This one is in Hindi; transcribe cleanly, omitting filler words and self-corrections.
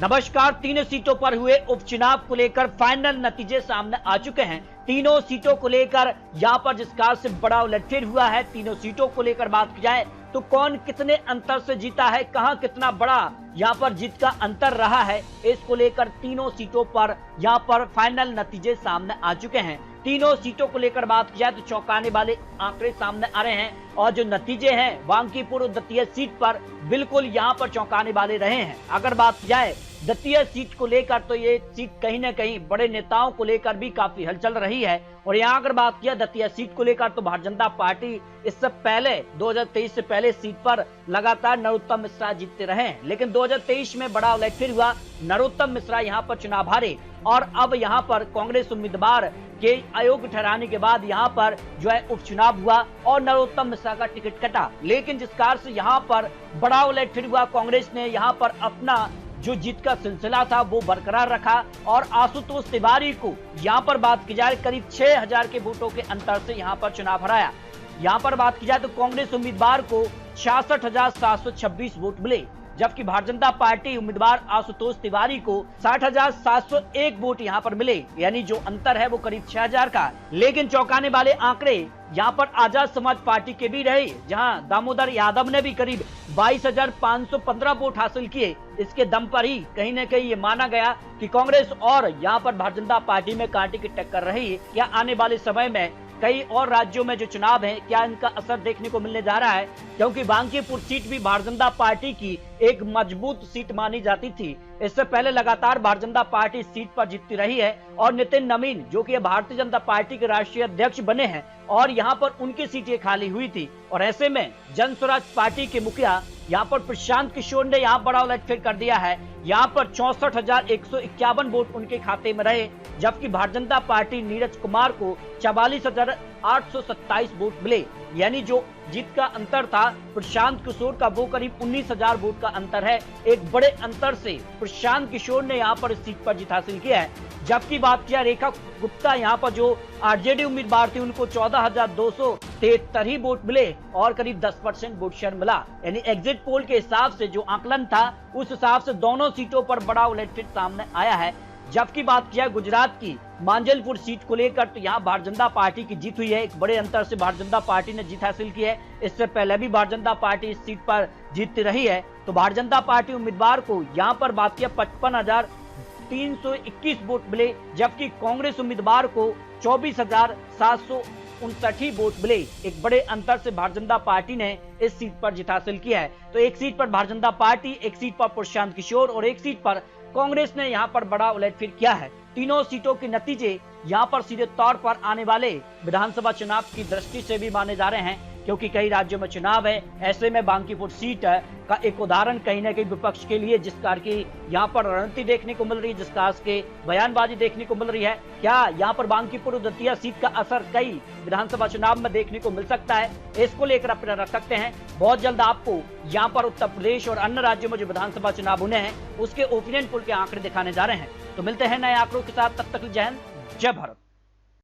नमस्कार। तीनों सीटों पर हुए उपचुनाव को लेकर फाइनल नतीजे सामने आ चुके हैं। तीनों सीटों को लेकर यहां पर जिस कार से बड़ा उलटफेर हुआ है, तीनों सीटों को लेकर बात की जाए तो कौन कितने अंतर से जीता है, कहां कितना बड़ा यहां पर जीत का अंतर रहा है, इसको लेकर तीनों सीटों पर यहां पर फाइनल नतीजे सामने आ चुके हैं। तीनों सीटों को लेकर बात की जाए तो चौंकाने वाले आंकड़े सामने आ रहे हैं और जो नतीजे हैं बांकीपुर दतिया सीट पर बिल्कुल यहां पर चौंकाने वाले रहे हैं। अगर बात की जाए दतिया सीट को लेकर तो ये सीट कहीं ना कहीं बड़े नेताओं को लेकर भी काफी हलचल रही है। और यहाँ अगर बात किया दतिया सीट को लेकर तो भारतीय जनता पार्टी इससे पहले 2023 से पहले सीट पर लगातार नरोत्तम मिश्रा जीतते रहे, लेकिन 2023 में बड़ा उलटफेर हुआ। नरोत्तम मिश्रा यहाँ पर चुनाव हारे और अब यहाँ पर कांग्रेस उम्मीदवार के अयोग्य ठहराने के बाद यहाँ पर जो है उपचुनाव हुआ और नरोत्तम मिश्रा का टिकट कटा। लेकिन जिस कार से यहाँ पर बड़ा उलटफेर हुआ, कांग्रेस ने यहाँ पर अपना जो जीत का सिलसिला था वो बरकरार रखा और आशुतोष तिवारी को यहाँ पर बात की जाए करीब 6000 के वोटों के अंतर से यहाँ पर चुनाव हराया। यहाँ पर बात की जाए तो कांग्रेस उम्मीदवार को 66,726 वोट मिले, जबकि भारतीय जनता पार्टी उम्मीदवार आशुतोष तिवारी को 60,701 वोट यहाँ पर मिले, यानी जो अंतर है वो करीब 6000 का। लेकिन चौंकाने वाले आंकड़े यहाँ पर आजाद समाज पार्टी के भी रहे, जहां दामोदर यादव ने भी करीब 22,515 वोट हासिल किए। इसके दम पर ही कहीं न कहीं ये माना गया कि कांग्रेस और यहाँ पर भारतीय जनता पार्टी में कांटे की टक्कर रही। या आने वाले समय में कई और राज्यों में जो चुनाव है क्या इनका असर देखने को मिलने जा रहा है, क्योंकि बांकीपुर सीट भी भारतीय जनता पार्टी की एक मजबूत सीट मानी जाती थी। इससे पहले लगातार भारतीय जनता पार्टी सीट पर जीतती रही है और नितिन नवीन जो कि भारतीय जनता पार्टी के राष्ट्रीय अध्यक्ष बने हैं और यहाँ पर उनकी सीटें खाली हुई थी। और ऐसे में जन स्वराज पार्टी के मुखिया यहाँ पर प्रशांत किशोर ने यहाँ बड़ा उलटफेर कर दिया है। यहाँ पर 64,151 वोट उनके खाते में रहे, जबकि भारतीय जनता पार्टी नीरज कुमार को 44,827 वोट मिले, यानी जो जीत का अंतर था प्रशांत किशोर का वो करीब 19,000 वोट का अंतर है। एक बड़े अंतर से प्रशांत किशोर ने यहाँ पर इस सीट पर जीत हासिल किया है। जबकि बात किया रेखा गुप्ता, यहाँ पर जो आरजेडी उम्मीदवार थी उनको 14,273 ही वोट मिले और करीब 10% वोट शेयर मिला, यानी एग्जिट पोल के हिसाब से जो आकलन था उस हिसाब से दोनों सीटों पर बड़ा उलटफेर सामने आया है। जबकि बात किया गुजरात की मांजलपुर सीट को लेकर तो यहाँ भारतीय जनता पार्टी की जीत हुई है। एक बड़े अंतर से भारतीय जनता पार्टी ने जीत हासिल की है। इससे पहले भी भारतीय जनता पार्टी इस सीट पर जीतती रही है। तो भारतीय जनता पार्टी उम्मीदवार को यहाँ पर बात किया 55,321 वोट मिले, जबकि कांग्रेस उम्मीदवार को 24,759 वोट मिले। एक बड़े अंतर से भारतीय जनता पार्टी ने इस सीट पर जीत हासिल किया है। तो एक सीट पर भारतीय जनता पार्टी, एक सीट पर प्रशांत किशोर और एक सीट पर कांग्रेस ने यहाँ पर बड़ा उलटफेर किया है। तीनों सीटों के नतीजे यहाँ पर सीधे तौर पर आने वाले विधानसभा चुनाव की दृष्टि से भी माने जा रहे हैं, क्योंकि कई राज्यों में चुनाव है। ऐसे में बांकीपुर सीट का एक उदाहरण कहीं न कहीं विपक्ष के लिए, जिस कार की यहाँ पर रणनीति देखने को मिल रही है, जिस कार के बयानबाजी देखने को मिल रही है, क्या यहाँ पर बांकीपुर दतिया सीट का असर कई विधानसभा चुनाव में देखने को मिल सकता है, इसको लेकर अपना रख सकते हैं। बहुत जल्द आपको यहाँ पर उत्तर प्रदेश और अन्य राज्यों में जो विधानसभा चुनाव होने हैं उसके ओपिनियन पोल के आंकड़े दिखाने जा रहे हैं। तो मिलते हैं नए आंकड़ों के साथ, तब तक जय हिंद, जय भारत।